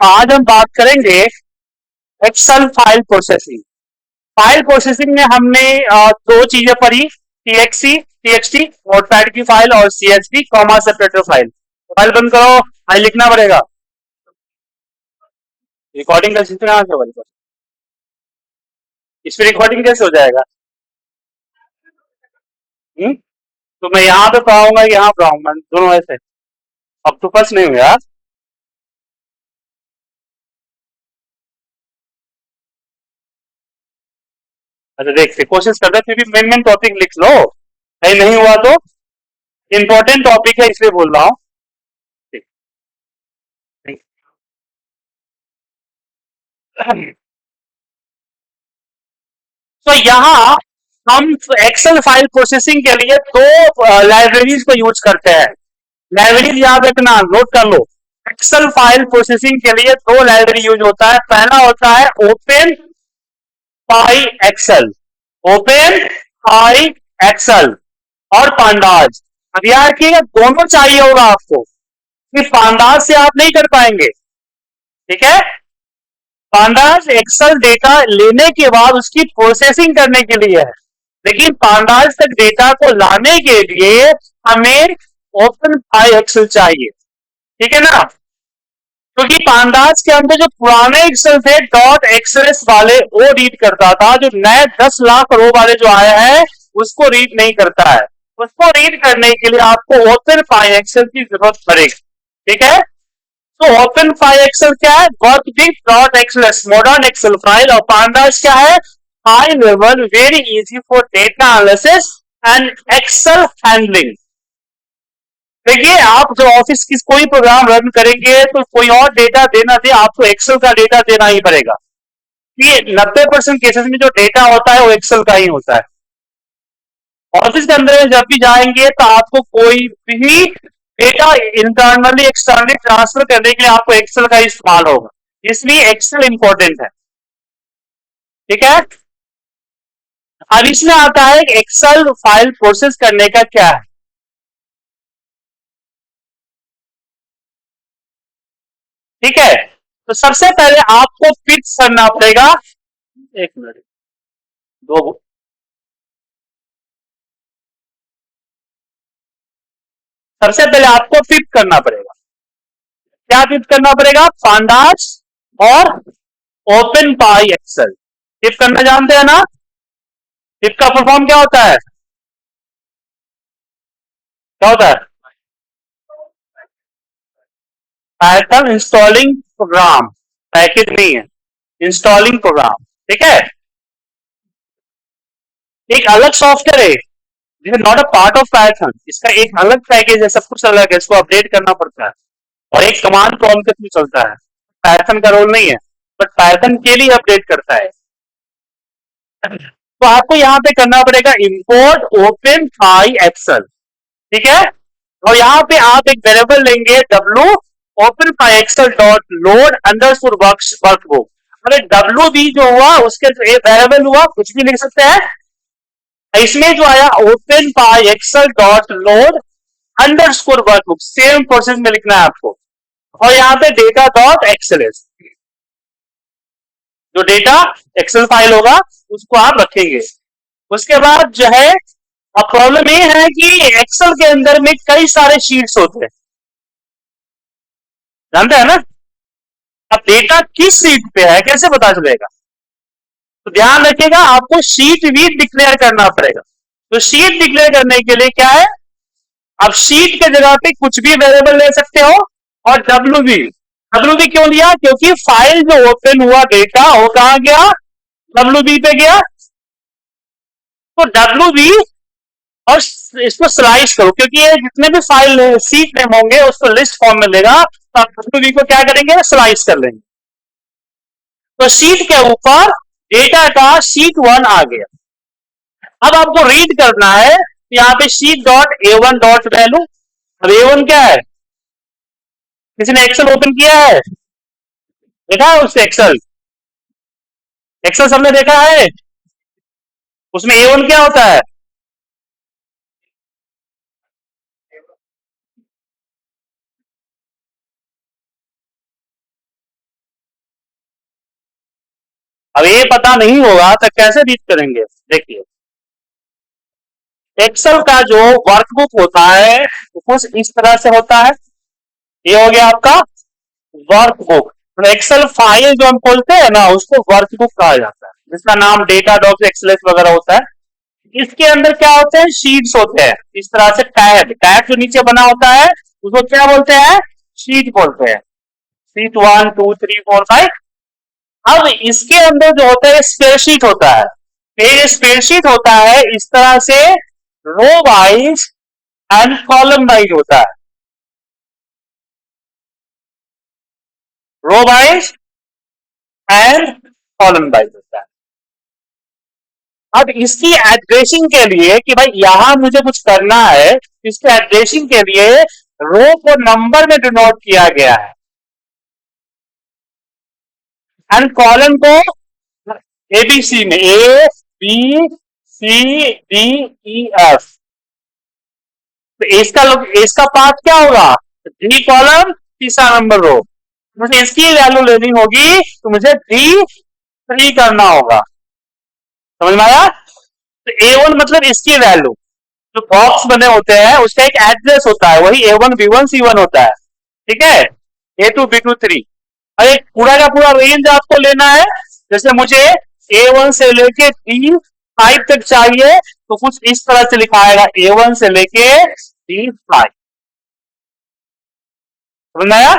आज हम बात करेंगे Excel file processing. File processing में हमने दो चीजें पढ़ी, टीएक्सी टीएक्सटी नोटपैड की फाइल और CSV comma separator file. File बंद करो, फाइल लिखना पड़ेगा। रिकॉर्डिंग का सिस्टम कहाँ से होगा? इसमें रिकॉर्डिंग कैसे हो जाएगा? तो मैं यहाँ पे पढ़ाऊंगा, यहाँ पढ़ाऊंगा, दोनों ऐसे। अब तो फर्स्ट नहीं हुआ। अच्छा देखते, कोशिश कर रहे, फिर भी मेन मेन टॉपिक लिख लो, कहीं नहीं हुआ तो। इंपॉर्टेंट टॉपिक है इसलिए बोल रहा हूँ। ठीक, ठीक। तो यहाँ हम एक्सेल फाइल प्रोसेसिंग के लिए दो लाइब्रेरीज को यूज करते हैं। लाइब्रेरीज याद रखना, नोट कर लो। एक्सेल फाइल प्रोसेसिंग के लिए दो लाइब्रेरी यूज होता है। पहला होता है ओपन पाई एक्सेल, ओपन पाई एक्सेल और पांडाज। अब याद रखिएगा, दोनों चाहिए होगा आपको, कि पांडाज से आप नहीं कर पाएंगे। ठीक है, पांडाज एक्सेल डेटा लेने के बाद उसकी प्रोसेसिंग करने के लिए है, लेकिन पांडाज तक डेटा को लाने के लिए हमें ओपन पाई एक्सेल चाहिए। ठीक है ना, क्योंकि पांडाज के अंदर जो पुराने एक्सेल थे डॉट एक्सएस वाले वो रीड करता था, जो नए 10 लाख रो वाले जो आया है उसको रीड नहीं करता है। उसको रीड करने के लिए आपको ओपन पाई एक्सेल की जरूरत पड़ेगी। ठीक है, तो ओपन फाइल एक्सेल क्या है? Workbook dot XS modern Excel file. और पांडास क्या है? High level very easy for data analysis and Excel handling. देखिए, आप जो ऑफिस की कोई प्रोग्राम रन करेंगे तो कोई और डेटा देना दे, आपको एक्सेल का डेटा देना ही पड़ेगा। ये 90% केसेस में जो डेटा होता है वो एक्सेल का ही होता है। ऑफिस के अंदर जब भी जाएंगे तो आपको कोई भी डेटा इंटरनली एक्सटर्नली ट्रांसफर करने के लिए आपको एक्सेल का इस्तेमाल होगा, इसलिए एक्सेल इंपॉर्टेंट है। ठीक है, अब इसमें आता है एक्सेल फाइल प्रोसेस करने का क्या है। ठीक है, तो सबसे पहले आपको फिक्स करना पड़ेगा। एक मिनट, दो, सबसे पहले आपको फिट करना पड़ेगा। क्या फिट करना पड़ेगा? पांडास और ओपन पाई एक्सेल। फिट करना जानते हैं ना? फिट का परफॉर्म क्या होता है? क्या होता है? पाइथन इंस्टॉलिंग प्रोग्राम, पैकेज नहीं है, इंस्टॉलिंग प्रोग्राम। ठीक है, एक अलग सॉफ्टवेयर है, this is not a part of Python, इसका एक अलग पैकेज है, सब कुछ अलग है, इसको अपडेट करना पड़ता है और एक कमांड प्रॉम्प्ट के थ्रू चलता है। पाइथन का रोल नहीं है, बट पाइथन के लिए अपडेट करता है। तो आपको यहां पे करना पड़ेगा इंपोर्ट ओपन पाई एक्सेल। ठीक है, और यहां पे आप एक वेरिएबल लेंगे W openpyxl dot load underscore workbook. अरे डब्ल्यू बी जो हुआ उसके वेरिएबल हुआ, कुछ भी लिख सकते हैं। इसमें जो आया openpyxl dot load underscore workbook, same process में लिखना है आपको। और यहाँ पे डेटा डॉट एक्सएलएस, जो डेटा एक्सेल फाइल होगा उसको आप रखेंगे। उसके बाद जो है, अब प्रॉब्लम ये है कि एक्सेल के अंदर में कई सारे शीट्स होते हैं, जानते हैं ना? अब डेटा किस शीट पे है कैसे पता चलेगा? तो ध्यान रखिएगा, आपको शीट भी डिक्लेयर करना पड़ेगा। तो शीट डिक्लेयर करने के लिए क्या है, अब शीट के जगह पे कुछ भी वेरिएबल ले सकते हो। और डब्ल्यू बी, डब्ल्यू बी क्यों लिया? क्योंकि फाइल जो ओपन हुआ डेटा वो कहां गया? डब्ल्यू बी पे गया। तो डब्ल्यू बी और इसको स्लाइस करो, क्योंकि ये जितने भी फाइल सीट नेम होंगे उसको लिस्ट फॉर्म में लेगा, तो आप डब्ल्यू बी को क्या करेंगे? स्लाइस कर लेंगे। तो शीट के ऊपर डेटा का शीट वन आ गया। अब आपको रीड करना है, तो यहाँ पे sheet dot A one dot value. अब ए वन क्या है? किसी ने एक्सेल ओपन किया है? देखा है उससे एक्सेल? एक्सेल सबने देखा है? उसमें ए वन क्या होता है? अब ये पता नहीं होगा तो कैसे रीड करेंगे? देखिए, एक्सेल का जो वर्कबुक होता है वो कुछ इस तरह से होता है। ये हो गया आपका वर्कबुक। तो एक्सेल फाइल जो हम खोलते हैं ना उसको वर्कबुक कहा जाता है, जिसका नाम डेटा डॉक्स एक्सएलएस वगैरह होता है। इसके अंदर क्या होते हैं? शीट्स होते हैं इस तरह से। टैब टैब जो नीचे बना होता है उसको क्या बोलते हैं? शीट बोलते हैं। शीट 1 2 3 4 5। अब इसके अंदर जो होता है स्प्रेडशीट होता है। ये स्प्रेडशीट होता है इस तरह से, row wise and column wise होता है। Row wise and column wise होता है। अब इसकी एड्रेसिंग के लिए कि भाई यहां मुझे कुछ करना है, इसके एड्रेसिंग के लिए रो को नंबर में डिनोट किया गया है एंड कॉलम को एबीसी में, A B C D E F. तो इसका पार्ट क्या होगा? डी कॉलम तीसरा नंबर रो। मुझे इसकी वैल्यू लेनी होगी तो मुझे डी 3 करना होगा। समझ में आया? तो A1 मतलब इसकी वैल्यू, जो बॉक्स बने होते हैं उसका एक एड्रेस होता है, वही A1 B1 C1 होता है। ठीक है, A2 B2 3। और एक पूरा का पूरा रेंज आपको लेना है। जैसे मुझे A1 से लेके D5 तक चाहिए तो कुछ इस तरह से लिखा आएगा, A1 से लेके D5। समझ आया?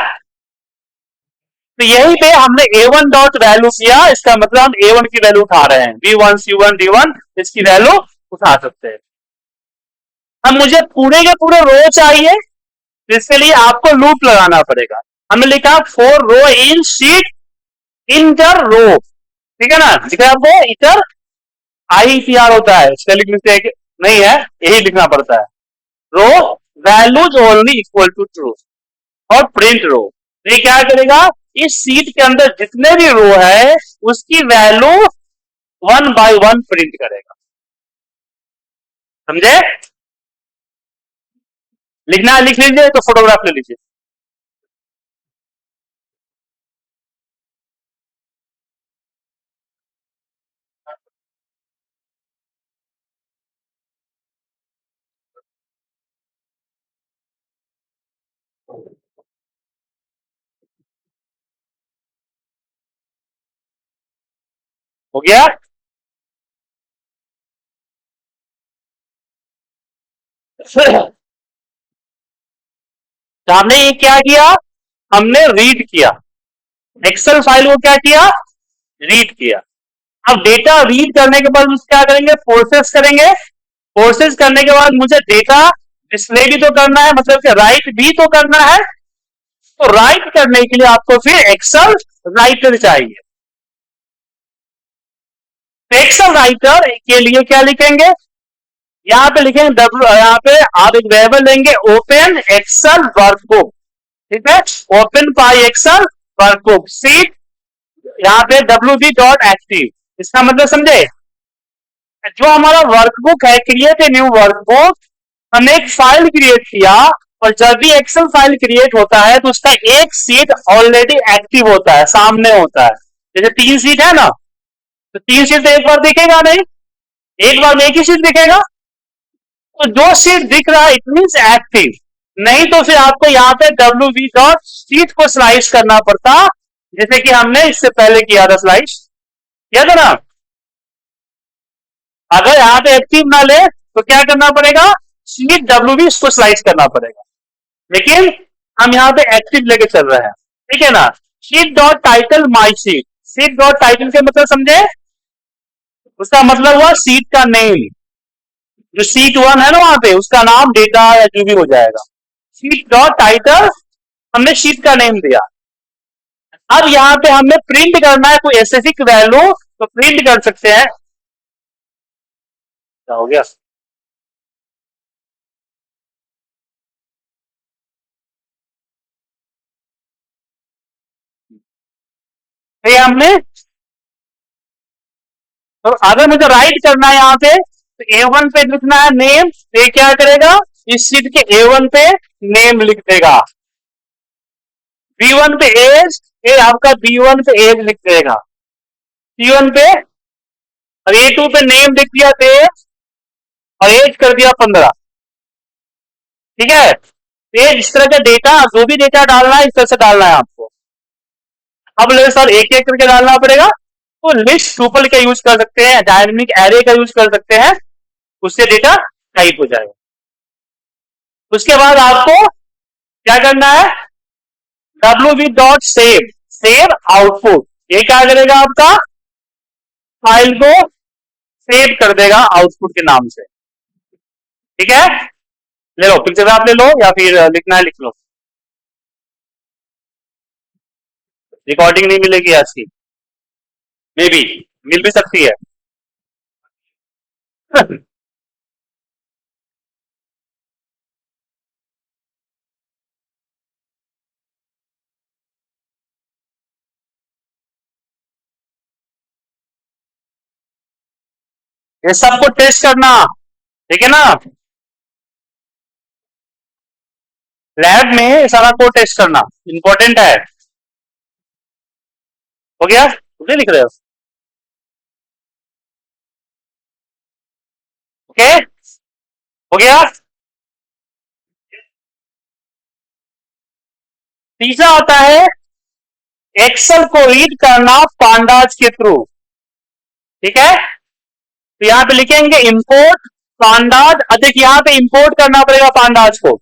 तो यहीं पे हमने A1 डॉट वैल्यू किया, इसका मतलब हम A1 की वैल्यू उठा रहे हैं। B1 C1 D1 इसकी वैल्यू उठा सकते हैं। अब मुझे पूरे के पूरे रो चाहिए, इसके लिए आपको लूप लगाना पड़ेगा। हमने लिखा फोर रो इन शीट इंटर रो। ठीक है ना? लिखा आपको इंटर, ITR होता है, स्पेलिंग मिस्टेक नहीं है, यही लिखना पड़ता है। Row values only equal to true और प्रिंट रो। ये क्या करेगा? इस सीट के अंदर जितने भी रो है उसकी वैल्यू 1 बाय 1 प्रिंट करेगा। समझे? लिखना है लिख लीजिए, तो फोटोग्राफ ले लीजिए। हो गया? तो हमने ये क्या किया? हमने रीड किया, एक्सेल फाइल को क्या किया? रीड किया। अब डेटा रीड करने के बाद उसको क्या करेंगे? प्रोसेस करेंगे। प्रोसेस करने के बाद मुझे डेटा डिस्प्ले भी तो करना है, मतलब कि राइट भी तो करना है। तो राइट करने के लिए आपको फिर एक्सेल राइटर चाहिए। एक्सेल राइटर के लिए क्या लिखेंगे? यहां पे लिखेंगे यहां पे आप एक वेरिएबल लेंगे, ओपन एक्सेल वर्कबुक। ठीक है, openpyxl workbook sheet, यहाँ पे wb डॉट एक्टिव। इसका मतलब समझे? जो हमारा वर्कबुक है, क्रिएट ए न्यू वर्कबुक। हमने एक फाइल क्रिएट किया, और जब भी एक्सेल फाइल क्रिएट होता है तो उसका एक सीट ऑलरेडी एक्टिव होता है, सामने होता है। जैसे 3 सीट है ना, तो 3 सीट एक बार दिखेगा नहीं, एक बार एक ही सीट दिखेगा। तो जो सीट दिख रहा है इट मीन एक्टिव। नहीं तो फिर आपको यहाँ पे wb डॉट सीट को स्लाइस करना पड़ता, जैसे कि हमने इससे पहले किया था स्लाइस, किया था ना। अगर यहाँ पे एक्टिव ना ले तो क्या करना पड़ेगा? सीट wb इसको स्लाइस करना पड़ेगा। लेकिन हम यहाँ पे एक्टिव लेके चल रहे हैं। ठीक है ना? Sheet dot title my seat. Seat dot title के मतलब समझे? उसका मतलब हुआ सीट का नेम। जो सीट 1 है ना वहां पे, उसका नाम डेटा या जो भी हो जाएगा। सीट डॉट टाइटल, हमने शीट का नेम दिया। अब यहाँ पे हमने प्रिंट करना है कोई स्पेसिफिक वैल्यू, तो प्रिंट कर सकते हैं। क्या हो गया? ये हमने, तो अगर मुझे राइट करना है यहाँ पे, तो A1 पे लिखना है नेम। तो ये क्या करेगा? इस सीट के A1 पे नेम लिख देगा। B1 पे एज, ये आपका B1 पे एज लिख देगा। C1 पे और A2 पे नेम लिख दिया देव और एज कर दिया 15। ठीक है, ये इस तरह का डेटा, जो भी डेटा डालना है इस तरह से डालना है आपको। अब ले सर एक एक करके डालना पड़ेगा, तो लिस्ट ट्यूपल का यूज कर सकते हैं, डायनेमिक एरे का यूज कर सकते हैं, उससे डेटा टाइप हो जाएगा। उसके बाद आपको क्या करना है, wv.save, सेव आउटपुट, ये क्या करेगा आपका फाइल को सेव कर देगा आउटपुट के नाम से। ठीक है, ले लो पिक्चर आप ले लो या फिर लिखना है लिख लो। रिकॉर्डिंग नहीं मिलेगी आज की, मे बी मिल भी सकती है। ये सबको टेस्ट करना, ठीक है ना, लैब में सारा कोड टेस्ट करना इंपॉर्टेंट है। हो गया, मुझे लिख रहे हो, ओके हो गया। तीसरा आता है एक्सेल को रीड करना पांडाज के थ्रू। ठीक है, तो यहां पे लिखेंगे इंपोर्ट पांडाज, अधिक यहां पे इंपोर्ट करना पड़ेगा पांडाज को,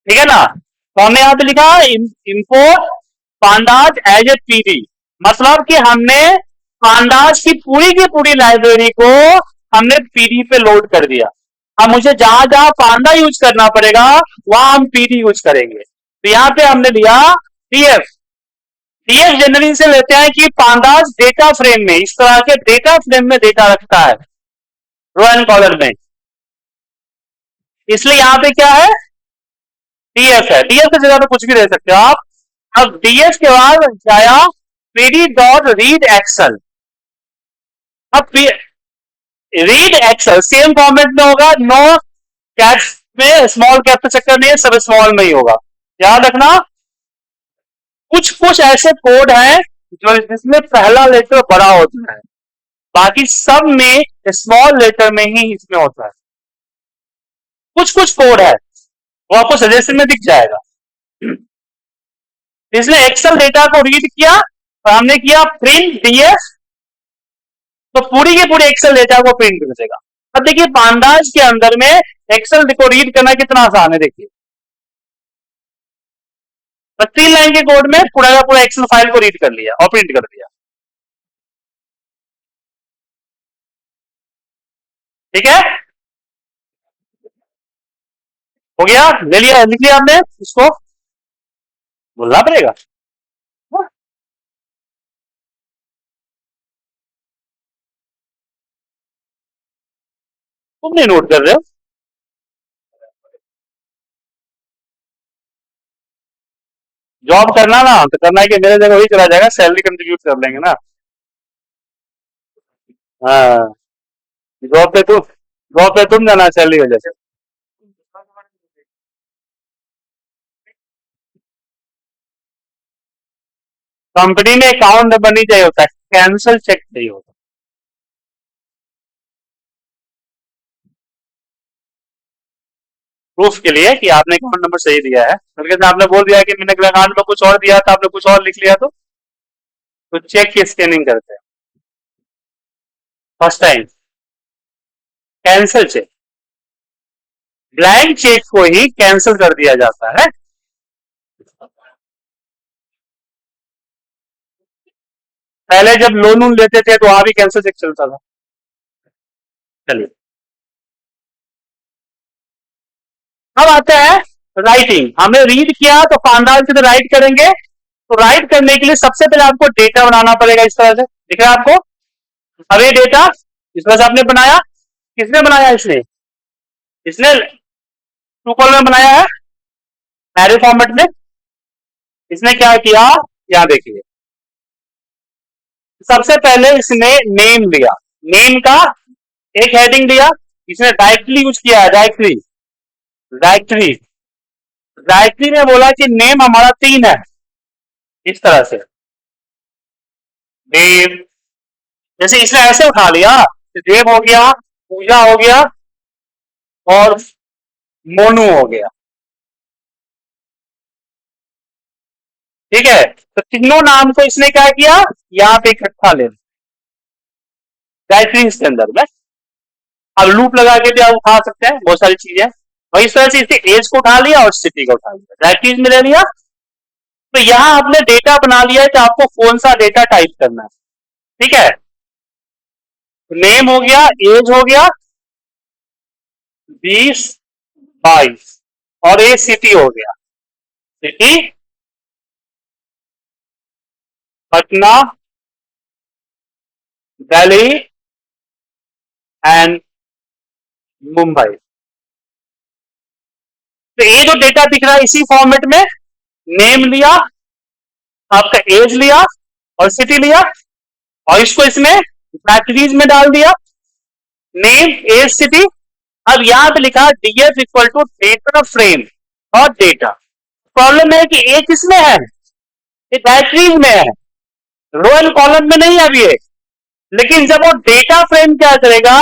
ठीक है ना। तो हमने यहां पे लिखा import pandas as a PD, मतलब कि हमने पांडाज की पूरी लाइब्रेरी को हमने पीडी पे लोड कर दिया। अब मुझे जहां जहां पांडा यूज करना पड़ेगा वहां हम पीडी यूज करेंगे। तो यहां पे हमने लिया टीएफ। टीएफ जनरली से लेते हैं कि पांडाज डेटा फ्रेम में, इस तरह के डेटा फ्रेम में डेटा रखता है रो एंड कॉलम में, इसलिए यहां पे क्या है टीएफ है। टीएफ की जगह पे कुछ भी दे सकते हो आप। अब डीएफ के बाद जाया पीडी डॉट रीड एक्सल। अब रीड एक्सल सेम फॉर्मेट में होगा, नो कैप्स में, स्मॉल कैप का चक्कर नहीं है, सब स्मॉल में ही होगा। याद रखना कुछ कुछ ऐसे कोड हैं जो जिसमें पहला लेटर बड़ा होता है, बाकी सब में स्मॉल लेटर में ही इसमें होता है। कुछ कुछ कोड है वो आपको सजेशन में दिख जाएगा। इसने एक्सेल डेटा को रीड किया और हमने किया प्रिंट डीएफ, तो पूरी की पूरी एक्सेल डेटा को प्रिंट कर देगा। अब देखिए पांडाज के अंदर में एक्सेल को रीड करना कितना आसान है, देखिए 3 लाइन के कोड में पूरा का पूरा एक्सेल फाइल को रीड कर लिया और प्रिंट कर दिया। ठीक है, हो गया, ले लिया, लिख लिया आपने, इसको बोलना पड़ेगा। तुम नहीं नोट कर रहे हो, जॉब करना ना तो करना है कि मेरे जगह वही चला जाएगा, सैलरी कंट्रीब्यूट कर लेंगे ना। हाँ, जॉब पे तुम जाना सैलरी वजह से। कंपनी में अकाउंट नंबर नहीं चाहिए होता है, कैंसल चेक चाहिए होता है। प्रूफ के लिए कि आपने अकाउंट नंबर सही दिया है, बल्कि आपने बोल दिया कि मैंने अकाउंट में कुछ और दिया था, आपने कुछ और लिख लिया, तो चेक की स्कैनिंग करते हैं first time, cancel cheque, blank cheque को ही कैंसिल कर दिया जाता है। पहले जब लोन वोन लेते थे तो वहां भी कैंसिल चेक चलता था। चलिए अब आता है राइटिंग। हमने रीड किया तो पांडाल से राइट करेंगे, तो राइट करने के लिए सबसे पहले आपको डेटा बनाना पड़ेगा, इस तरह से दिख रहा है आपको। अब ये डेटा इस तरह से आपने बनाया, किसने बनाया, इसने इसने टू कॉलम में बनाया है एरे फॉर्मेट में। इसने क्या किया, यहां देखिए सबसे पहले इसने नेम दिया, नेम का एक हेडिंग दिया, इसने डायरेक्टली यूज किया है, डायरेक्टली डायरेक्टली डायरेक्टली में बोला कि नेम हमारा 3 है, इस तरह से नेम जैसे इसने ऐसे उठा लिया, देव हो गया, पूजा हो गया और मोनू हो गया। ठीक है, तो तीनों नाम को इसने क्या किया, यहाँ पे इकट्ठा ले डायरेक्टरी के अंदर में। अब लूप लगा के भी आप उठा सकते हैं बहुत सारी चीजें। वही इस तरह से इसके एज को उठा लिया और सिटी को उठा लिया, डायरेक्टरीज में ले लिया। तो यहां आपने डेटा बना लिया है कि आपको कौन सा डेटा टाइप करना है। ठीक है, नेम हो गया, एज हो गया 20, 22 और ये सिटी हो गया, सिटी पटना, दिल्ली एंड मुंबई। तो ये जो डेटा दिख रहा है इसी फॉर्मेट में, नेम लिया, आपका एज लिया और सिटी लिया और इसको इसमें कैटेगरीज में डाल दिया, नेम एज सिटी। अब यहां पे लिखा DF equal to data frame और डेटा। प्रॉब्लम है कि ए किसमें है, ये डायरेक्टरीज में है, रो एंड कॉलम में नहीं है अभी ये। लेकिन जब वो डेटा फ्रेम क्या करेगा,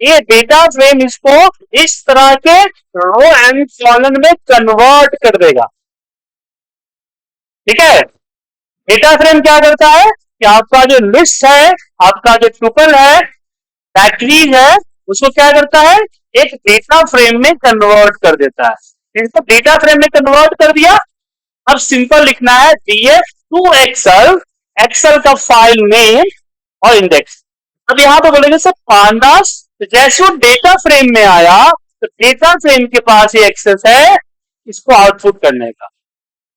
ये डेटा फ्रेम इसको इस तरह के रो एंड कॉलम में कन्वर्ट कर देगा। ठीक है, डेटा फ्रेम क्या करता है कि आपका जो लिस्ट है, आपका जो ट्यूपल है, डायरेक्टरीज है, उसको क्या करता है, एक डेटा फ्रेम में कन्वर्ट कर देता है। इसको डेटा फ्रेम में कन्वर्ट कर दिया। अब सिंपल लिखना है डीएफ टू एक्सेल, एक्सेल का फाइल नेम और इंडेक्स। अब यहां पे बोलेंगे सर पांडास, तो जैसे वो डेटा फ्रेम में आया तो डेटा फ्रेम के पास ये एक्सेस है इसको आउटपुट करने का।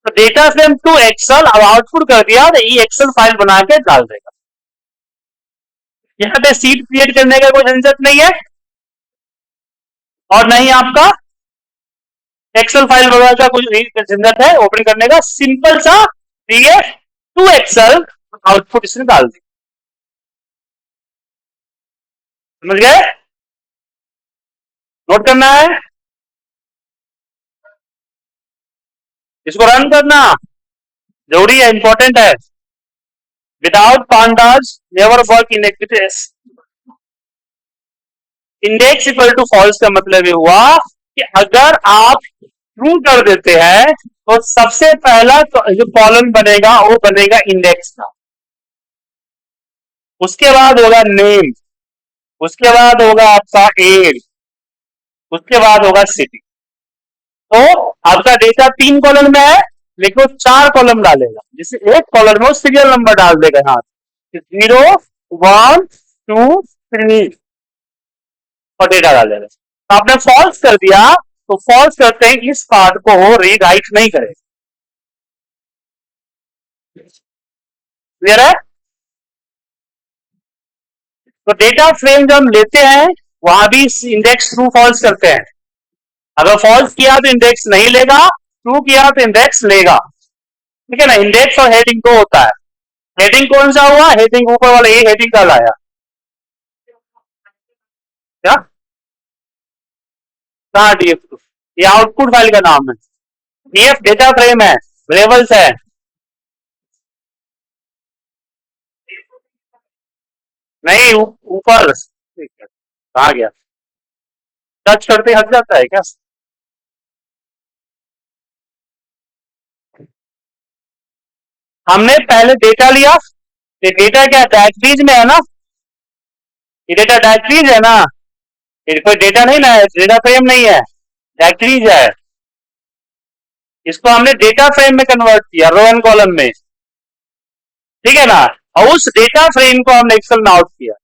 तो डेटा फ्रेम टू एक्सेल अब आउटपुट कर दिया तो ये एक्सेल फाइल बना के डाल देगा। यहां पे सीट क्रिएट करने का कोई झंझट नहीं है और नहीं आपका एक्सेल फाइल वगैरह का कुछ झंझट है ओपन करने का। सिंपल सा डीएफ टू एक्सेल आउटपुट इसने डाल दी। समझ गए, नोट करना है, इसको रन करना जरूरी है, इंपॉर्टेंट है। Without pandas never work in activities. Index equal to false का मतलब ये हुआ कि अगर आप ट्रू कर देते हैं तो सबसे पहला जो कॉलम बनेगा वो बनेगा इंडेक्स का, उसके बाद होगा नेम, उसके बाद होगा आपका एज, उसके बाद होगा सिटी। तो आपका डेटा 3 कॉलम में है लेकिन वो 4 कॉलम डालेगा, जिससे एक कॉलम में वो सीरियल नंबर डाल देगा यहाँ 0, 1, 2, 3 और डेटा डाल देगा। तो आपने फॉल्स कर दिया तो फॉल्स करते हैं इस पार्ट को रीड राइट नहीं करेगा। क्लियर है, तो डेटा फ्रेम जब हम लेते हैं वहां भी इंडेक्स ट्रू फॉल्स करते हैं। अगर फॉल्स किया तो इंडेक्स नहीं लेगा, ट्रू किया तो इंडेक्स लेगा। ठीक है ना, इंडेक्स और हेडिंग को होता है। हेडिंग कौन सा हुआ, हेडिंग ऊपर वाला ये हेडिंग का लाया क्या, कहा डीएफ, ये आउटपुट फाइल का नाम है। डीएफ डेटा फ्रेम है, वेरिएबल्स है। नहीं ऊपर कहा गया, टच करते हट जाता है क्या। हमने पहले डेटा लिया, ये डेटा क्या डायरेक्टरीज में है ना, ये डेटा डायरेक्टरीज है ना, ये कोई डेटा नहीं ना, डेटा फ्रेम नहीं है, डायरेक्टरीज है। इसको हमने डेटा फ्रेम में कन्वर्ट किया रो एंड कॉलम में। ठीक है ना, और उस डेटा फ्रेम को हमने एक्सेल में आउट किया।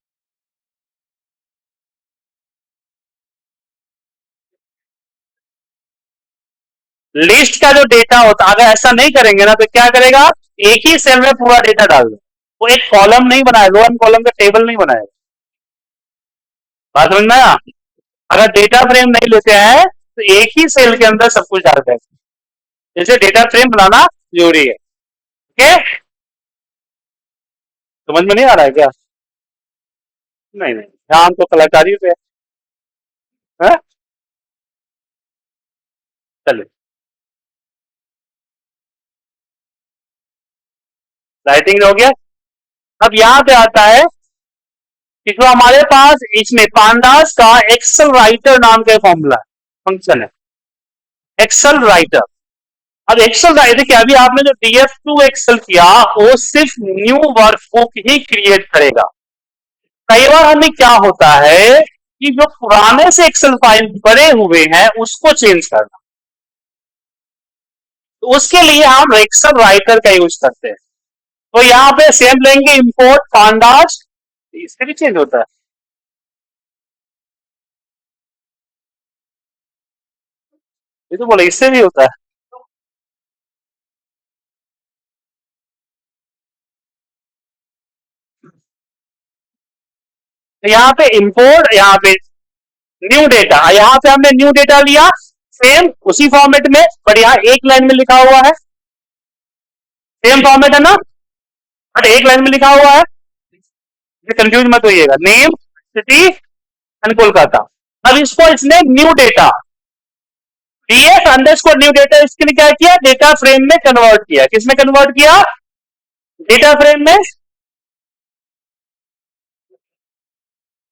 लिस्ट का जो डेटा होता अगर ऐसा नहीं करेंगे ना तो क्या करेगा, एक ही सेल में पूरा डेटा डाल दो, वो एक कॉलम नहीं बनाया, रो एंड कॉलम का टेबल नहीं बनाया। बात समझ में आया, अगर डेटा फ्रेम नहीं लेते हैं तो एक ही सेल के अंदर सब कुछ डाल देंगे, जैसे डेटा फ्रेम बनाना जरूरी है। ओके, समझ में नहीं आ रहा है क्या, नहीं नहीं ध्यान तो कलाकारी पे है। चलिए, राइटिंग हो गया। अब यहां पे आता है कि जो हमारे पास इसमें पांडास का एक्सेल राइटर नाम का फॉर्मूला फंक्शन है, एक्सेल राइटर। अब एक्सेल राइटर क्या, अभी आपने जो DF2 एक्सेल किया वो सिर्फ न्यू वर्कबुक ही क्रिएट करेगा। कई बार हमें क्या होता है कि जो पुराने से एक्सेल फाइल बने हुए हैं उसको चेंज करना, तो उसके लिए हम एक्सेल राइटर का यूज करते हैं। तो यहां पे सेम लेंगे, इंपोर्ट पांडास, इससे भी चेंज होता है। ये तो बोले इससे भी होता है। तो यहाँ पे इंपोर्ट, यहाँ पे न्यू डेटा, यहाँ पे हमने न्यू डेटा लिया सेम उसी फॉर्मेट में, पर यहाँ एक लाइन में लिखा हुआ है, सेम फॉर्मेट है ना, बट एक लाइन में लिखा हुआ है, कंफ्यूज मत होइएगा, नेम सिटी एंड कोलकाता। अब इसको इसने new data, DF underscore new data, इसके लिए क्या किया, डेटा फ्रेम में कन्वर्ट किया। किसमें कन्वर्ट किया, डेटा फ्रेम में,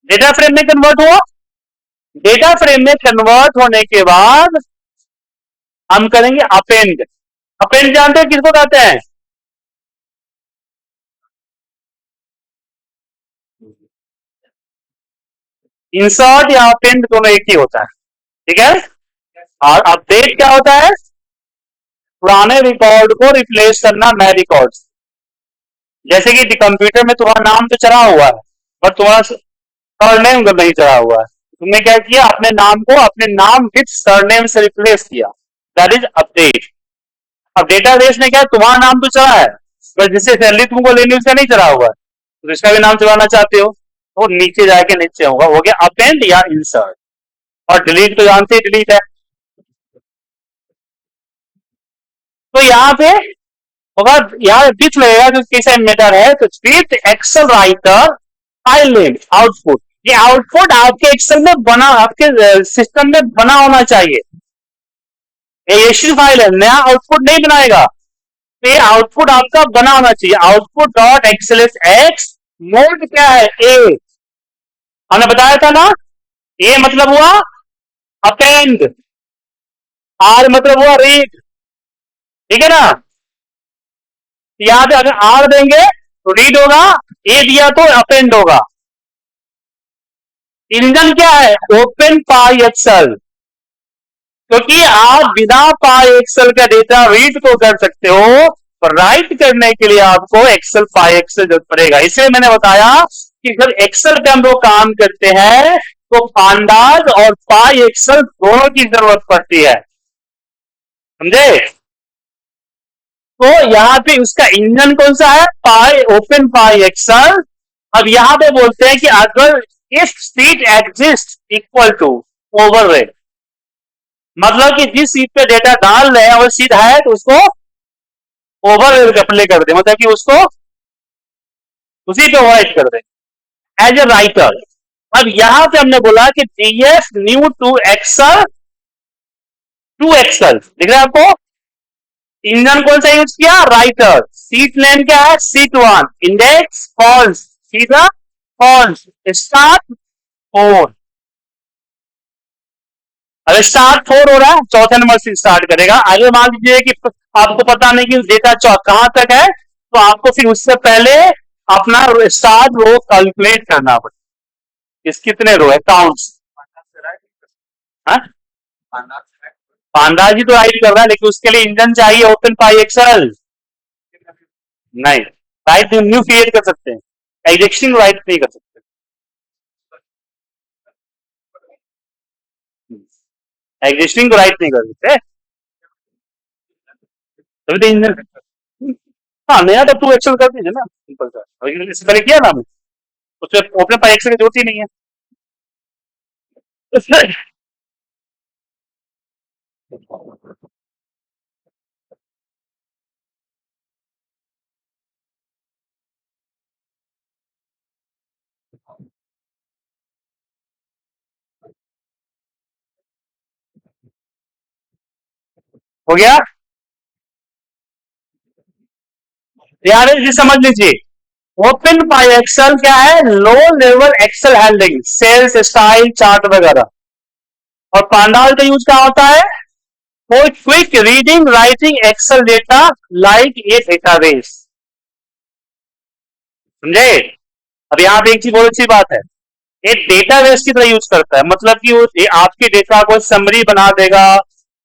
डेटा फ्रेम में कन्वर्ट हुआ। डेटा फ्रेम में कन्वर्ट होने के बाद हम करेंगे अपेंड। अपेंड जानते हैं किसको कहते हैं, इंसर्ट या अपेंड दोनों एक ही होता है, ठीक है। और अपडेट क्या होता है, पुराने रिकॉर्ड को रिप्लेस करना नए रिकॉर्ड। जैसे कि कंप्यूटर में तुम्हारा नाम तो चढ़ा हुआ है बट तुम्हारा सरनेम नहीं चढ़ा हुआ है, तुमने क्या किया, अपने नाम को अपने नाम विथ सरनेम से रिप्लेस किया, दैट इज अपडेट। अब डेटाबेस ने क्या, तुम्हारा नाम तो चढ़ा है बट जिससे सैलरी तुमको लेनी उसका नहीं चढ़ा हुआ है, तो इसका भी नाम चढ़ाना चाहते हो तो नीचे जाके नीचे होगा, हो गया अपेंड या इंसर्ट। और डिलीट तो जानते ही डिलीट है। तो यहाँ पे होगा, यहाँ विथ लगेगा जो कैसे मेटर है, तो with Excel writer file name output. ये आउटपुट आपके एक्सेल में बना, आपके सिस्टम में बना होना चाहिए। ये फाइल है, नया आउटपुट नहीं बनाएगा, तो ये आउटपुट आपका बना होना चाहिए। Output dot XLS x, mode क्या है, ए, हमने बताया था ना, ए मतलब हुआ अपेंड, आर मतलब हुआ रीड, ठीक है ना। यहां पे अगर आर देंगे तो रीड होगा, ए दिया तो अपेंड होगा। इंजन क्या है, ओपन पाई एक्सेल, क्योंकि आप बिना पाई एक्सेल का डेटा रीड तो कर सकते हो, पर राइट करने के लिए आपको एक्सेल पाई एक्सेल जरूरत पड़ेगा। इसलिए मैंने बताया कि जब एक्सेल पे हम लोग काम करते हैं तो पांडास और पाई एक्सेल दोनों की जरूरत पड़ती है, समझे। तो यहाँ पे उसका इंजन कौन सा है, पाई, ओपन पाई एक्सेल। अब यहां पे बोलते हैं कि अगर if sheet exist equal to overlay, मतलब कि जिस सीट पे डेटा डाल रहे हैं वो सीट है तो उसको ओवर अप्लाई कर दे, मतलब कि उसको उसी पे ओवरराइट कर दे एज ए राइटर। अब यहां पे हमने बोला कि डीएफ न्यू टू एक्सल दिख रहा है आपको। इंजन कौन सा यूज किया, राइटर। सीट नेम क्या है, सीट वन, इंडेक्स फॉल्स, सीधा फॉल्स, स्टार्ट फोर। अगर स्टार्ट फोर हो रहा है चौथे नंबर से स्टार्ट करेगा। आगे मान लीजिए कि आपको पता नहीं कि डेटा कहां तक है, तो आपको फिर उससे पहले अपना स्टार्ट रो कैलकुलेट करना पड़ेगा, इस कितने रो है काउंट्स। पांडा जी तो राइट कर रहा है लेकिन उसके लिए इंजन चाहिए ओपन पाई एक्सेल। नहीं, राइट न्यू क्रिएट कर सकते हैं, एग्जिस्टिंग राइट नहीं कर सकते। एग्जिस्टिंग को राइट नहीं कर सकते, तभी तो इंजन। हाँ, नया तो टू एक्सेल कर दीजिए ना, सिंपल सा, इससे पहले किया ना हमने, उसमें ओपन पाई एक्सेल की जरूरत ही नहीं है। हो गया, यार ये समझ लीजिए, ओपन पाई एक्सेल क्या है? Low level Excel handling, cells, style, chart वगैरह। और पांडाल का यूज क्या होता है? For quick reading writing Excel data like a database. समझे? अब यहाँ पे एक चीज बहुत अच्छी बात है, एक डेटाबेस की तरह यूज करता है, मतलब कि वो आपके डेटा को समरी बना देगा,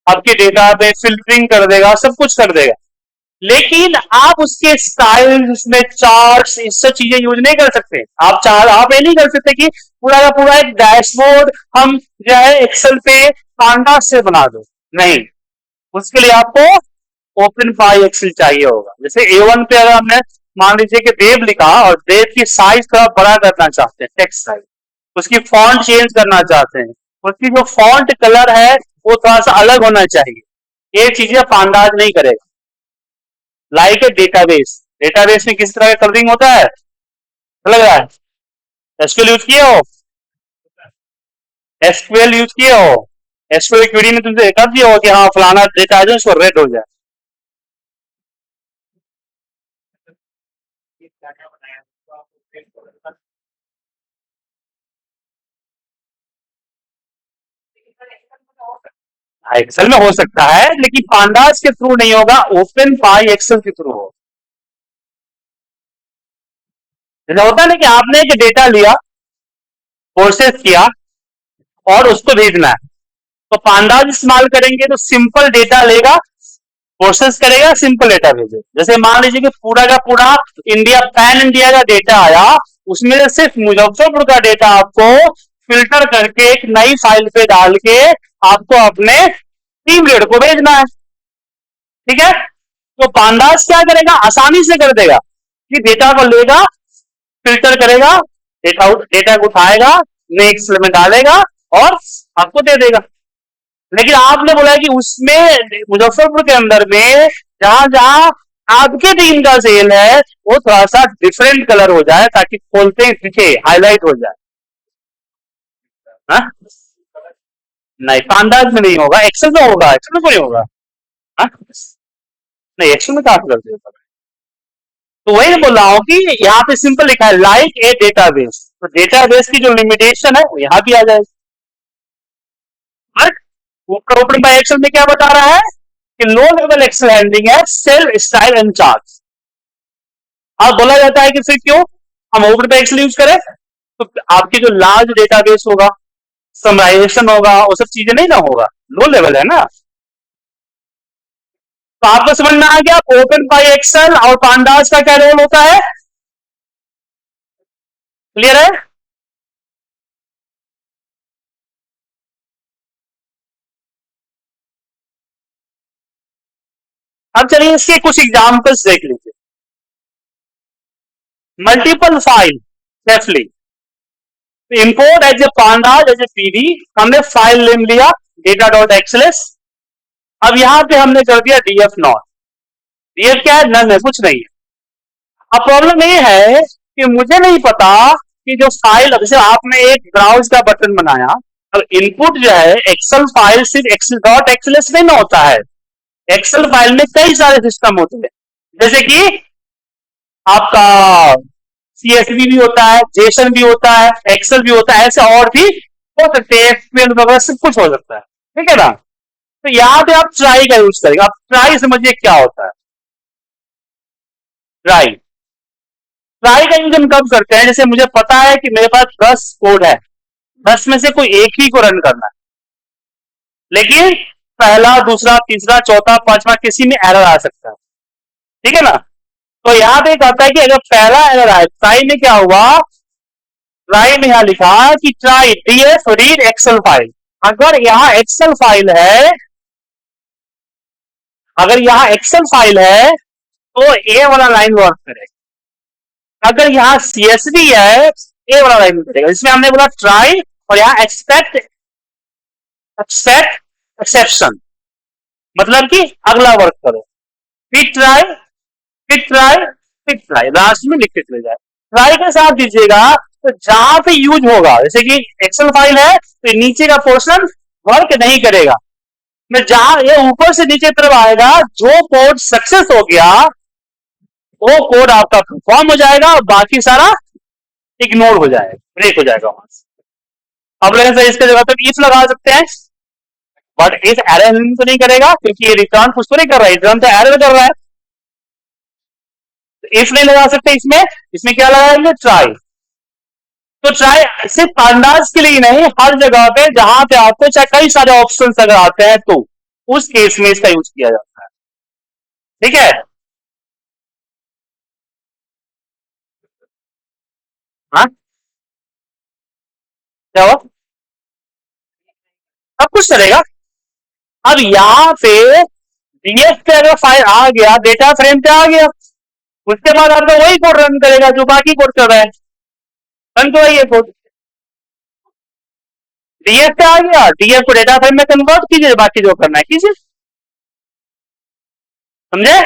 आपके डेटा पे फिल्टरिंग कर देगा, सब कुछ कर देगा। लेकिन आप उसके स्टाइल, उसमें चार्ट्स, इस सब चीजें यूज नहीं कर सकते। आप ये नहीं कर सकते कि पूरा का पूरा एक डैशबोर्ड हम जो है एक्सेल पे पांडा से बना दो, नहीं। उसके लिए आपको ओपन पाई एक्सेल चाहिए होगा। जैसे A1 पे अगर हमने मान लीजिए कि देव लिखा और देव की साइज थोड़ा बड़ा करना चाहते हैं, टेक्स्ट साइज, उसकी फॉन्ट चेंज करना चाहते हैं, उसकी जो फॉन्ट कलर है वो थोड़ा सा अलग होना चाहिए, ये चीजें पांडाज नहीं करेगा। लाइक ए डेटाबेस, डेटाबेस में किस तरह का कलरिंग होता है, लग रहा है? एसक्यूएल यूज किए हो? एसक्यूएल यूज किए हो? एसक्यूएल क्वेरी में तुमसे कर दिया हो कि हाँ फलाना डेटा है जो उसको रेड हो जाए। एक्सेल में हो सकता है लेकिन पांडास के थ्रू नहीं होगा, ओपन पाई एक्सेल के थ्रू होगा। जैसे होता है ना कि आपने एक डेटा लिया, प्रोसेस किया और उसको भेजना है, तो पांडास इस्तेमाल करेंगे तो सिंपल डेटा लेगा, प्रोसेस करेगा, सिंपल डेटा भेजे। जैसे मान लीजिए कि पूरा का पूरा इंडिया, पैन इंडिया का डेटा आया, उसमें से सिर्फ मुजफ्फरपुर का डेटा आपको फिल्टर करके एक नई फाइल पे डाल के आपको अपने टीम लीडर को भेजना है, ठीक है? तो पांडास क्या करेगा? आसानी से कर देगा कि डेटा को लेगा, फिल्टर करेगा, डेटा को उठाएगा, नेक्स्ट में डालेगा और आपको दे देगा। लेकिन आपने बोला कि उसमें मुजफ्फरपुर के अंदर में जहां जहां आपके टीम का सेल है वो थोड़ा सा डिफरेंट कलर हो जाए ताकि खोलते ही दिखे, हाईलाइट हो जाए। हा? नहीं, पांडास में नहीं होगा, एक्सेल में होगा, एक्सेल में कोई होगा। हा? नहीं, एक्सेल में कहा करते हैं। तो वही बोल रहा हूं कि यहाँ पे सिंपल लिखा है लाइक ए डेटाबेस, तो डेटाबेस की जो लिमिटेशन है वो यहाँ भी आ जाएगी। ओपन बाय एक्सेल में क्या बता रहा है कि लो लेवल एक्सेल हैंडलिंग है, सेल, स्टाइल एंड चार्ट। अब बोला जाता है कि फिर क्यों हम ओपन बाय एक्सेल यूज करें? तो आपकी जो लार्ज डेटाबेस होगा, समराइजेशन होगा, वो सब चीजें नहीं ना होगा, लो लेवल है ना। तो आपको समझ में आ गया ओपन बाय एक्सेल और पांडास का क्या रोल होता है? क्लियर है? अब चलिए इसके कुछ एग्जांपल्स देख लीजिए। Multiple file safely, import as a pandas as a PD, हमने फाइल नेम लिया डेटा डॉट एक्सएलएस। अब यहां पे हमने कर दिया डीएफ नॉट। डीएफ क्या है? नन है, कुछ नहीं है। अब प्रॉब्लम ये है कि मुझे नहीं पता कि जो फाइल, जैसे आपने एक ब्राउज का बटन बनाया, अब इनपुट जो है एक्सेल फाइल सिर्फ एक्सेल डॉट एक्सएलएस में ना होता है, एक्सेल फाइल में कई सारे सिस्टम होते हैं, जैसे कि आपका सीएसवी भी होता है, जेसन भी होता है, एक्सेल भी होता है, ऐसे और भी हो सकते हैं, एसक्यूएल वगैरह सब कुछ हो सकता है, ठीक है ना? तो यहां पे आप ट्राई का यूज करेंगे। आप ट्राई समझिए क्या होता है। ट्राई, ट्राई का यूज हम कब करते हैं? जैसे मुझे पता है कि मेरे पास 10 कोड है, 10 में से कोई एक ही को रन करना है, लेकिन पहला, दूसरा, तीसरा, चौथा, पांचवा किसी में एरर आ सकता है, ठीक है ना? तो यहां पे कहता है कि अगर पहला एरर आए, ट्राई में क्या हुआ? ट्राई में यहां लिखा कि try DF read Excel file. अगर यहां एक्सेल फाइल है, अगर यहां एक्सेल फाइल है तो ए वाला लाइन वर्क करेगा। अगर यहां सीएसवी है, ए वाला लाइन करेगा। इसमें हमने बोला ट्राई और यहां एक्सपेक्ट, एक्सेप्ट, एक्सेप्शन, मतलब कि अगला वर्क करो। फिर ट्राई, फिर ट्राई, फिर ट्राई, लास्ट में लिखते चले जाए। ट्राई के साथ दीजिएगा तो जहां पे यूज होगा, जैसे कि एक्सेल फाइल है तो नीचे का पोर्शन वर्क नहीं करेगा, मैं जहां ये ऊपर से नीचे तरफ आएगा, जो कोड सक्सेस हो गया वो कोड आपका परफॉर्म हो जाएगा और बाकी सारा इग्नोर हो जाएगा, ब्रेक हो जाएगा वहां से। अब लेकिन से इसके जगह पे इफ लगा सकते हैं, बट इफ एरर तो नहीं करेगा क्योंकि ये रिटर्न कुछ तो नहीं कर रहा है, रिटर्न तो एरर कर रहा है। तो इफ नहीं लगा सकते इसमें, इसमें क्या लगाएंगे, ट्राई। तो ट्राई सिर्फ अंदाज के लिए नहीं, हर जगह पे जहां पे आपको चाहे कई सारे ऑप्शन अगर आते हैं तो उस केस में इसका यूज किया जाता है। ठीक है, हाँ क्या हुआ, सब कुछ चलेगा। अब यहाँ पे डीएफ पे अगर फाइल आ गया, डेटा फ्रेम पे आ गया, उसके बाद आपका वही कोड रन करेगा जो बाकी कोड कर रहा है, रन तो वही है कोड। डीएफ पे आ गया, डीएफ को डेटा फ्रेम में कन्वर्ट कीजिए, बाकी जो करना है कीजिए। समझे,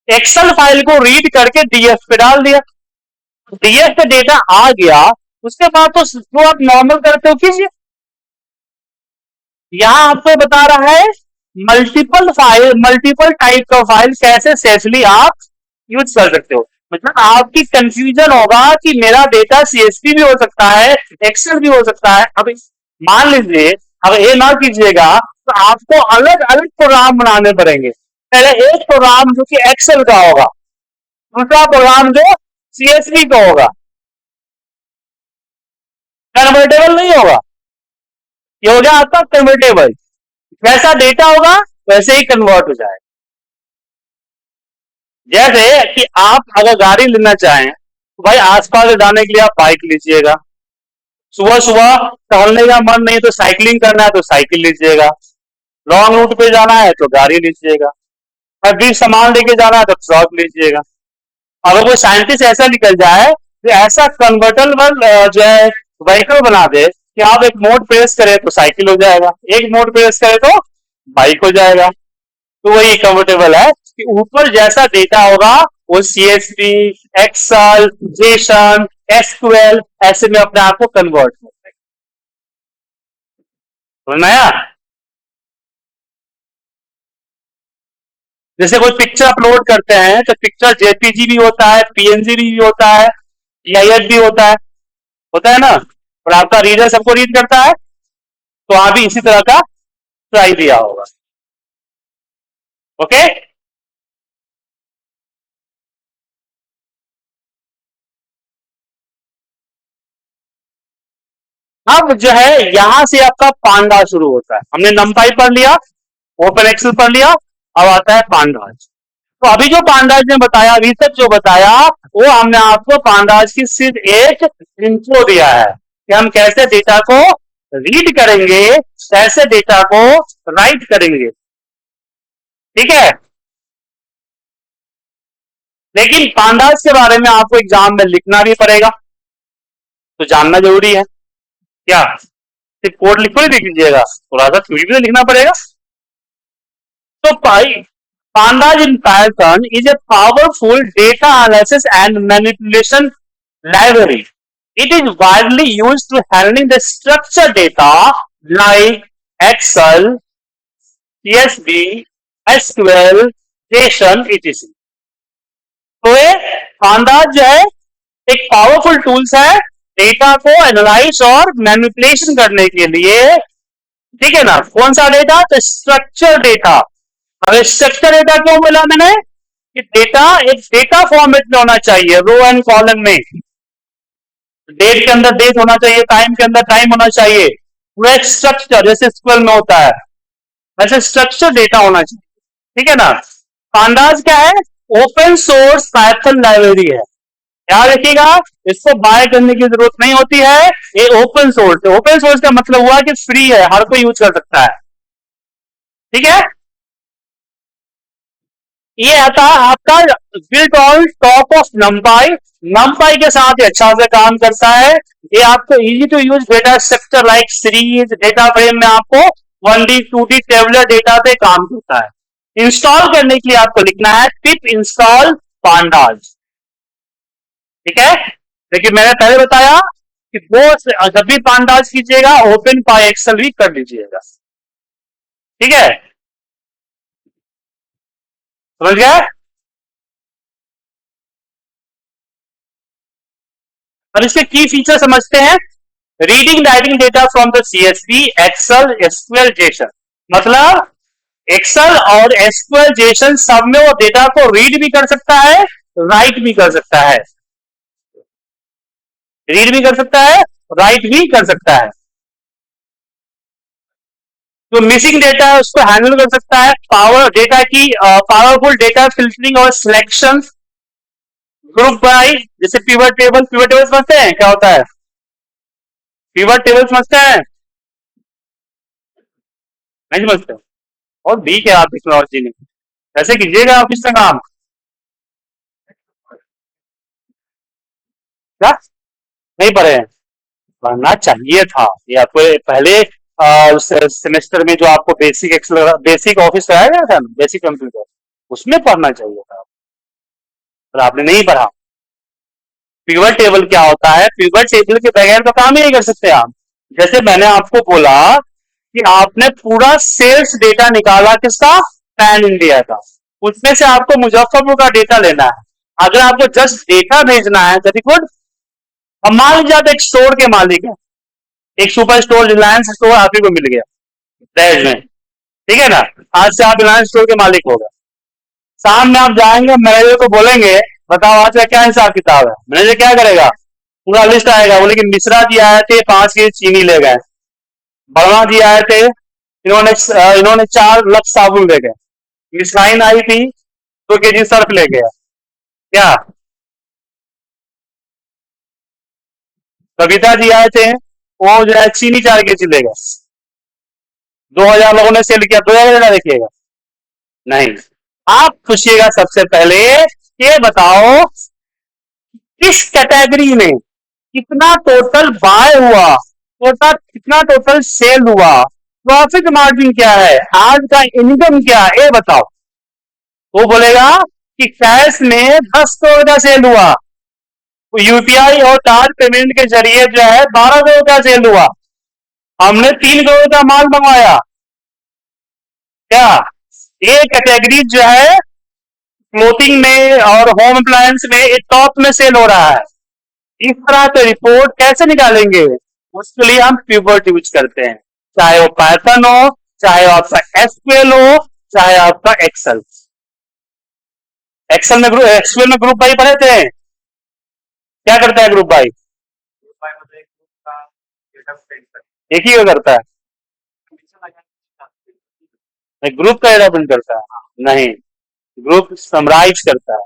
एक्सेल फाइल को रीड करके डीएफ पे डाल दिया, डीएफ पे डेटा आ गया, उसके बाद तो जो आप नॉर्मल करते हो कीजिए। यहां आपको बता रहा है मल्टीपल फाइल, मल्टीपल टाइप का फाइल कैसे सेफली आप यूज कर सकते हो। मतलब आपकी कंफ्यूजन होगा कि मेरा डेटा सीएसवी भी हो सकता है, एक्सेल भी हो सकता है। अब मान लीजिए, अब ये ना कीजिएगा तो आपको अलग अलग प्रोग्राम बनाने पड़ेंगे। पहले एक प्रोग्राम जो कि एक्सेल का होगा, दूसरा प्रोग्राम जो सीएसवी का होगा, कन्वर्टेबल नहीं होगा। ये हो गया आपका कन्वर्टेबल, वैसा डेटा होगा वैसे ही कन्वर्ट हो जाएगा। जैसे कि आप अगर गाड़ी लेना चाहें तो भाई आसपास जाने के लिए आप बाइक लीजिएगा, सुबह सुबह टहलने का मन नहीं तो साइकिलिंग करना है तो साइकिल लीजिएगा, लॉन्ग रूट पे जाना है तो गाड़ी लीजिएगा, और बीच सामान लेके जाना है तो ट्रक लीजिएगा। अगर कोई साइंटिस्ट ऐसा निकल जाए कि ऐसा कन्वर्टेबल जो है व्हीकल बना दे कि आप एक मोड प्रेस करें तो साइकिल हो जाएगा, एक मोड प्रेस करें तो बाइक हो जाएगा, तो वही कन्वर्टेबल है कि ऊपर जैसा डेटा होगा वो सीएसवी, एक्सेल, जेसन, एसक्यूएल ऐसे में अपने आप को कन्वर्ट हो जाएगा। समझ में आया? जैसे कोई पिक्चर अपलोड करते हैं तो पिक्चर जेपीजी भी होता है, पीएनजी भी होता है, जीआईएफ भी होता है ना, और आपका रीडर सबको रीड करता है, तो वहां भी इसी तरह का ट्राई दिया होगा। ओके, अब जो है यहां से आपका पांडा शुरू होता है। हमने नमपाई पढ़ लिया, ओपन एक्सेल पढ़ लिया, अब आता है पांडाज। तो अभी जो पांडाज ने बताया, अभी तक जो बताया, वो हमने आपको पांडाज की सिर्फ एक इंट्रो दिया है कि हम कैसे डेटा को रीड करेंगे, कैसे डेटा को राइट करेंगे। ठीक है, लेकिन पांडाज के बारे में आपको एग्जाम में लिखना भी पड़ेगा, तो जानना जरूरी है। क्या सिर्फ कोड लिखो ही लिख लीजिएगा, थोड़ा सा थ्योरी भी लिखना पड़ेगा। तो Pandas in Python is a powerful data analysis and manipulation library. It is widely used to handling the structured data like Excel, CSV, SQL, JSON, etc. तो ये Pandas जो है एक पावरफुल टूल्स है डेटा को एनालाइज और manipulation करने के लिए। ठीक है ना, कौन सा डेटा, तो स्ट्रक्चर डेटा। अब स्ट्रक्चर डेटा क्यों बोला मैंने कि डेटा एक डेटा फॉर्मेट में होना चाहिए, रो एंड कॉलम में, डेट के अंदर डेट होना चाहिए, टाइम के अंदर टाइम होना चाहिए, पूरा एक स्ट्रक्चर जैसे स्क्वेल में होता है वैसे स्ट्रक्चर डेटा होना चाहिए। ठीक है ना, पांडाज क्या है, ओपन सोर्स पाइथन लाइब्रेरी है, याद रखिएगा, इसको बाय करने की जरूरत नहीं होती है, ये ओपन सोर्स है। ओपन सोर्स का मतलब हुआ कि फ्री है, हर कोई यूज कर सकता है। ठीक है, ये आता है आपका बिल्ट ऑन टॉप ऑफ नमपाई, नमपाई के साथ ही अच्छा से काम करता है। ये आपको easy to use data structure like series data frame में आपको 1D 2D टेबुलर डेटा पे काम करता है। इंस्टॉल करने के लिए आपको लिखना है पिप इंस्टॉल पांडाज। ठीक है, लेकिन मैंने पहले बताया कि वो जब भी पांडाज कीजिएगा ओपन पाई एक्सेल भी कर लीजिएगा। ठीक है, समझ गया? और इसके की फीचर समझते हैं। Reading writing data from the CSV, Excel, SQL, JSON. मतलब एक्सेल और एसक्यूएल जेसन सब में वो डेटा को रीड भी कर सकता है, राइट भी कर सकता है। रीड भी कर सकता है, राइट भी कर सकता है। तो मिसिंग डेटा है उसको हैंडल कर सकता है। पावर डेटा की पावरफुल डेटा फिल्टरिंग और सिलेक्शन। ग्रुप बाय, जैसे पिवट टेबल समझते हैं क्या होता है? पिवट टेबल समझते हैं? नहीं समझते? और वीक है आप टेक्नोलॉजी में, कैसे कीजिएगा आप इसका काम? क्या नहीं पढ़े हैं? पढ़ना चाहिए था ये आपको पहले सेमेस्टर में, जो आपको बेसिक एक्सेल बेसिक ऑफिस कराया गया था, बेसिक कंप्यूटर, उसमें पढ़ना चाहिए था, पर आपने नहीं पढ़ा। पिवट टेबल क्या होता है? पिवट टेबल के बगैर तो काम ही नहीं कर सकते आप। जैसे मैंने आपको बोला कि आपने पूरा सेल्स डेटा निकाला किसका? पैन इंडिया का। उसमें से आपको मुजफ्फरपुर का डेटा लेना है। अगर आपको जस्ट डेटा भेजना है वेरी गुड। अब मान लीजिए आप एक स्टोर के मालिक हैं, एक सुपर स्टोर रिलायंस स्टोर आप ही को मिल गया दहेज में, ठीक है ना? आज से आप रिलायंस स्टोर के मालिक हो गए। शाम में आप जाएंगे, मैनेजर को बोलेंगे बताओ आज का क्या हिसाब किताब है। मैनेजर क्या करेगा? पूरा लिस्ट आएगा, बोले कि मिश्रा जी आए थे 5 केजी चीनी ले गए, वर्मा जी आए थे इन्होंने 4 लक्स साबुन ले गए, मिसराइन आई थी 2 केजी सर्फ ले गया। क्या कविता जी आए थे, वो जो है चीनी 4 केजी ले गए, 2000 लोगों ने सेल किया, 2000 देखिएगा नहीं। आप पूछिएगा सबसे पहले ये बताओ किस कैटेगरी में कितना टोटल बाय हुआ, टोटल कितना टोटल सेल हुआ, प्रॉफिट मार्जिन क्या है, आज का इनकम क्या है, ये बताओ। वो बोलेगा कि कैश में 10 करोड़ का सेल हुआ, यूपीआई और कार्ड पेमेंट के जरिए जो है 12 करोड़ का सेल हुआ, हमने 3 करोड़ का माल मंगवाया। क्या ये कैटेगरी जो है क्लोथिंग में और होम अप्लायंस में एक टॉप में सेल हो रहा है? इस तरह से रिपोर्ट कैसे निकालेंगे? उसके लिए हम पिवट यूज करते हैं, चाहे वो पाइथन हो, चाहे आपका एसक्यूएल हो, चाहे आपका एक्सेल। एक्सेल में ग्रुप बाई पढ़े थे? क्या करता है ग्रुप बाई? एक ही करता है, ग्रुप का डेवलपमेंट करता है नहीं, ग्रुप समराइज करता है।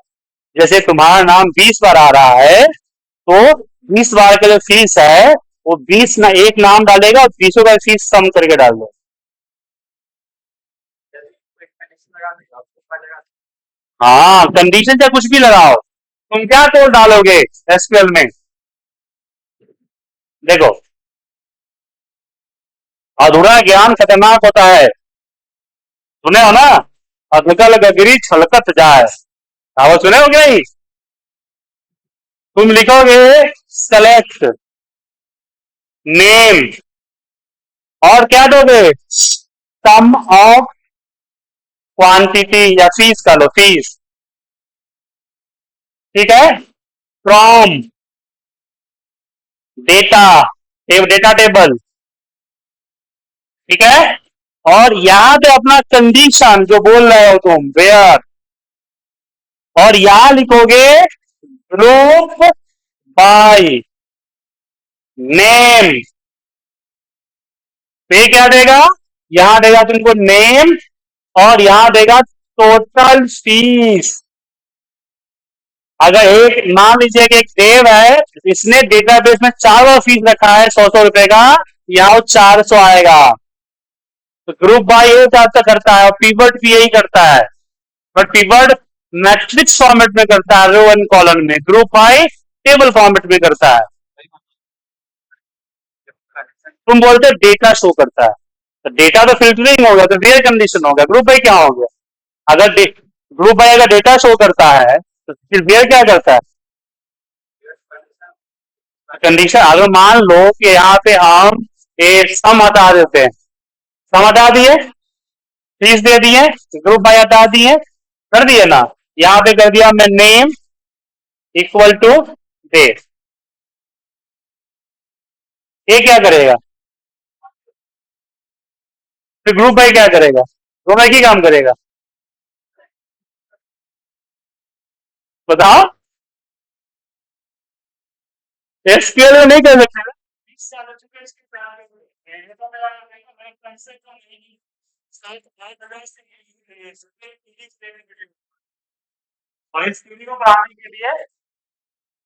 जैसे तुम्हारा नाम 20 बार आ रहा है, तो 20 बार का जो फीस है वो 20 ना एक नाम डालेगा और 20 का फीस सम करके डाल दो। हाँ, कंडीशन चाहे कुछ भी लगाओ, तुम क्या कोड डालोगे एसक्यूएल में? देखो, अधूरा ज्ञान खतरनाक होता है, सुने हो ना? अधकल गगरी छलकत जाए, कहावत सुने हो कि नहीं? तुम लिखोगे सेलेक्ट नेम और क्या दोगे? सम ऑफ क्वांटिटी या फीस का लो, फीस, ठीक है? फ्रॉम डेटा, डेटा टेबल, ठीक है? और यहां पे अपना कंडीशन जो बोल रहे हो तुम वेयर, और यहां लिखोगे ग्रुप बाय नेम। पे क्या देगा? यहां देगा तुमको नेम और यहां देगा टोटल फीस। अगर एक मान लीजिए कि एक देव है, इसने डेटाबेस में 4 फीस रखा है 100-100 रुपए का, यहां वो 400 आएगा। तो ग्रुप बाय ये करता है और पिवट भी यही करता है, बट पिवट मैट्रिक्स फॉर्मेट में करता है, रो एंड कॉलम में। ग्रुप बाय टेबल फॉर्मेट में करता है। तुम बोलते डेटा शो करता है, तो डेटा तो फिल्टरिंग होगा, तो वेयर कंडीशन होगा, ग्रुप बाय क्या हो गया? अगर ग्रुप बाय अगर डेटा शो करता है तो फिर वेयर क्या करता है? कंडीशन। अगर मान लो कि यहाँ पे हम सम हटा देते हैं, सम हटा दिए, फीस दे दिए, ग्रुप बाय हटा दिए, कर दिया ना, यहां पे कर दिया मैं नेम इक्वल टू डेट। ये क्या करेगा, फिर ग्रुप बाई क्या करेगा, दोनों एक ही काम करेगा। बताओ, एसक्यूएल में नहीं कर सकते ना? 20 साल हो चुके हैं इसके प्लान में। ये तो मेरा कंसेप्ट तो नहीं, शायद बहुत बड़ा से ये और इस वीडियो को बनाने के लिए